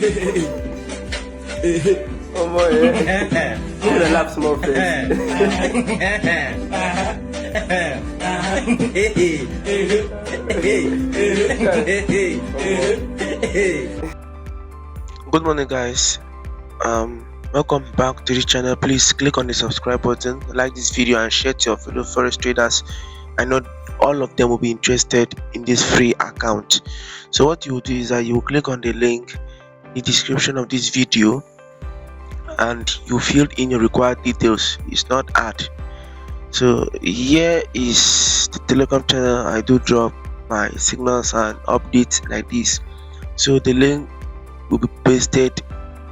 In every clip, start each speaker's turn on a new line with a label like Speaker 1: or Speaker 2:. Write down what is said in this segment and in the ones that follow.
Speaker 1: Oh boy, yeah. I'm gonna laugh small face.
Speaker 2: Good morning, guys. Welcome back to the channel. Please click on the subscribe button, like this video, and share to your fellow forex traders. I know all of them will be interested in this free account. So what you will do is that you will click on the link in the description of this video and you fill in your required details. It's not hard. So here is the Telegram channel. I do drop my signals and updates like this. So the link will be pasted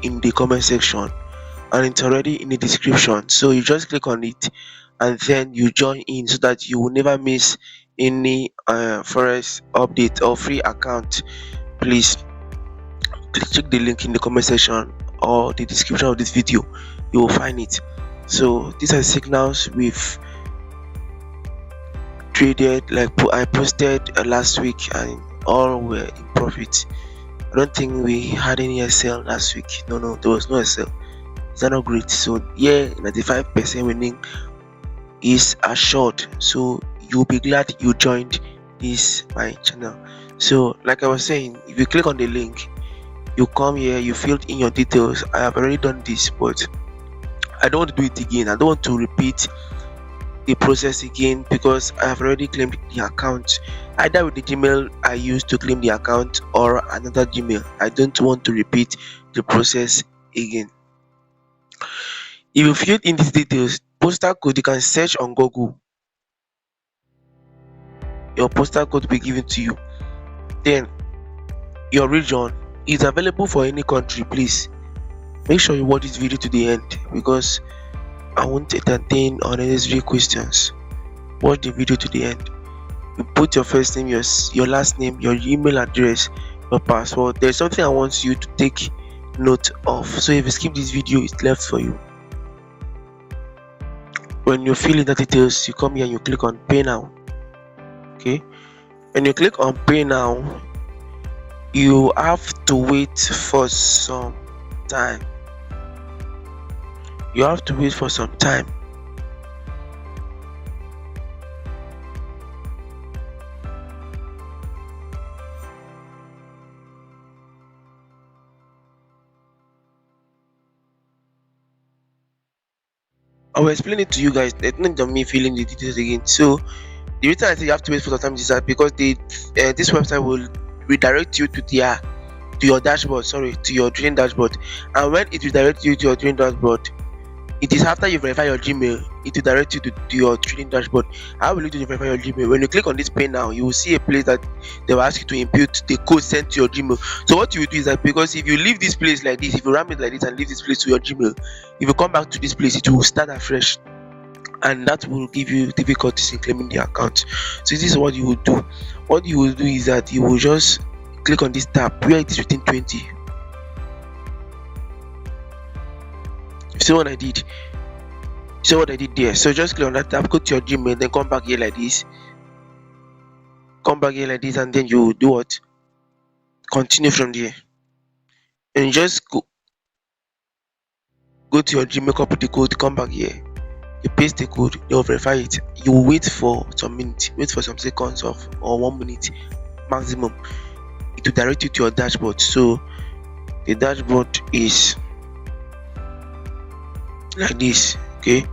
Speaker 2: in the comment section and it's already in the description. So you just click on it and then you join in so that you will never miss any forex update or free account. Please check the link in the comment section or the description of this video. You will find it. So these are signals we've traded, like I posted last week, and all were in profit. I don't think we had any SL last week. No, there was no SL. Is that not great? So yeah, 95% winning is assured. So you'll be glad you joined this my channel. So like I was saying, if you click on the link, you come here, you filled in your details. I have already done this, but I don't want to do it again. I don't want to repeat the process again because I have already claimed the account, either with the Gmail I used to claim the account or another Gmail. I don't want to repeat the process again. If you fill in these details, postal code, you can search on Google. Your postal code will be given to you. Then your region is available for any country. Please make sure you watch this video to the end because I won't entertain unnecessary questions. Watch the video to the end. You put your first name, your last name, your email address, your password. There's something I want you to take note of. So if you skip this video, it's left for you. When you fill in the details, you come here and you click on Pay Now. Okay. When you click on Pay Now, you have to wait for some time. You have to wait for some time. I will explain it to you guys. It's not just me filling the details again. So the reason I say you have to wait for some time is that because this website will redirect you to your dashboard. Sorry, to your trading dashboard. And when it redirects you to your trading dashboard, it is after you verify your Gmail, it will direct you to your trading dashboard. How will you do to verify your Gmail? When you click on this Pay Now, you will see a place that they will ask you to input the code sent to your Gmail. So what you will do is that because if you leave this place like this, if you ram it like this and leave this place to your Gmail, if you come back to this place, it will start afresh, and that will give you difficulties in claiming the account. So this is what you will do. What you will do is that you will just click on this tab where it is written 20. See what I did? See what I did there? So just click on that tab, go to your Gmail, then come back here like this. Come back here like this, and then you do what? Continue from there. And you just go to your Gmail, copy the code, come back here. You paste the code, they'll verify it. You wait for some minutes, wait for some seconds or 1 minute maximum. It will direct you to your dashboard. So the dashboard is like this. Okay,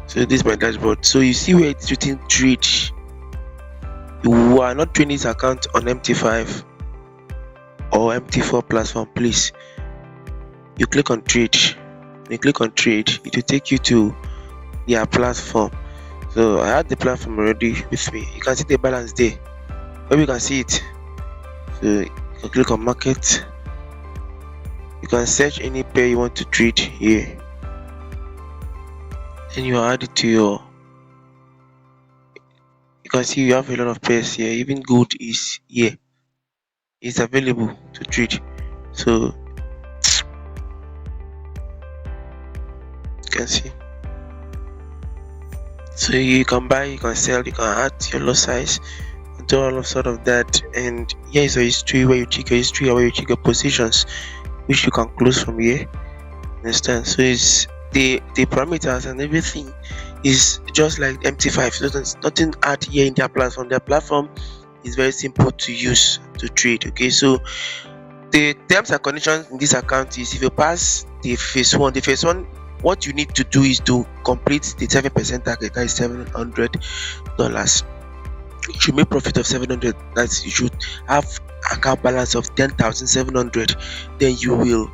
Speaker 2: so this is my dashboard. So you see where it's written trade. You are not trading this account on MT5 or MT4 platform, please. You click on trade. When you click on trade, it will take you to their platform. So I had the platform already with me. You can see the balance there. Maybe you can see it. So you can click on market. You can search any pair you want to trade here. Then you add it to you can see you have a lot of pairs here. Even gold is here, it's available to trade. So you can see, so you can buy, you can sell, you can add your lot size, do all of sort of that. And here is your history where you check your history and where you check your positions, which you can close from here. Understand? So it's the parameters and everything is just like MT5. So there's nothing add here in their platform. Their platform is very simple to use to trade. Okay, so the terms and conditions in this account is if you pass the phase one, what you need to do is to complete the 7% target, that is $700. You should make profit of 700, that you should have account balance of 10,700. Then you will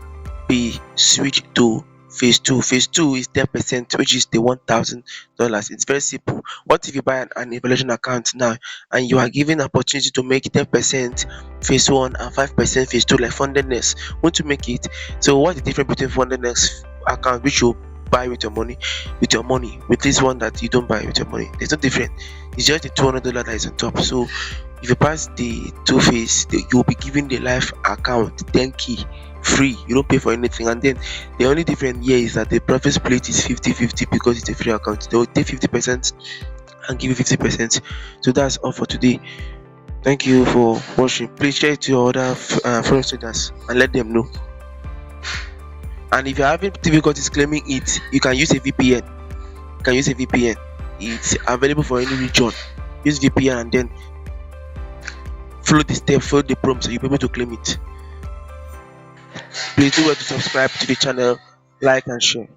Speaker 2: be switched to phase two. Phase two is 10%, which is the $1,000. It's very simple. What if you buy an evaluation account now and you are given opportunity to make 10% phase one and 5% phase two, like fundedness? Want to make it? So what's the difference between fundedness account, which you buy with your money, with this one that you don't buy with your money? There's no difference. It's just the $200 that is on top. So if you pass the two phase, you'll be given the live account 10k free. You don't pay for anything. And then the only difference here is that the profit split is 50-50 because it's a free account. They will take 50% and give you 50%. So that's all for today. Thank you for watching. Please share it to your other forex traders and let them know. And if you're having difficulties claiming it, you can use a VPN. It's available for any region. Use VPN and then follow the steps, follow the prompts, so you'll be able to claim it. Please do well to subscribe to the channel, like and share.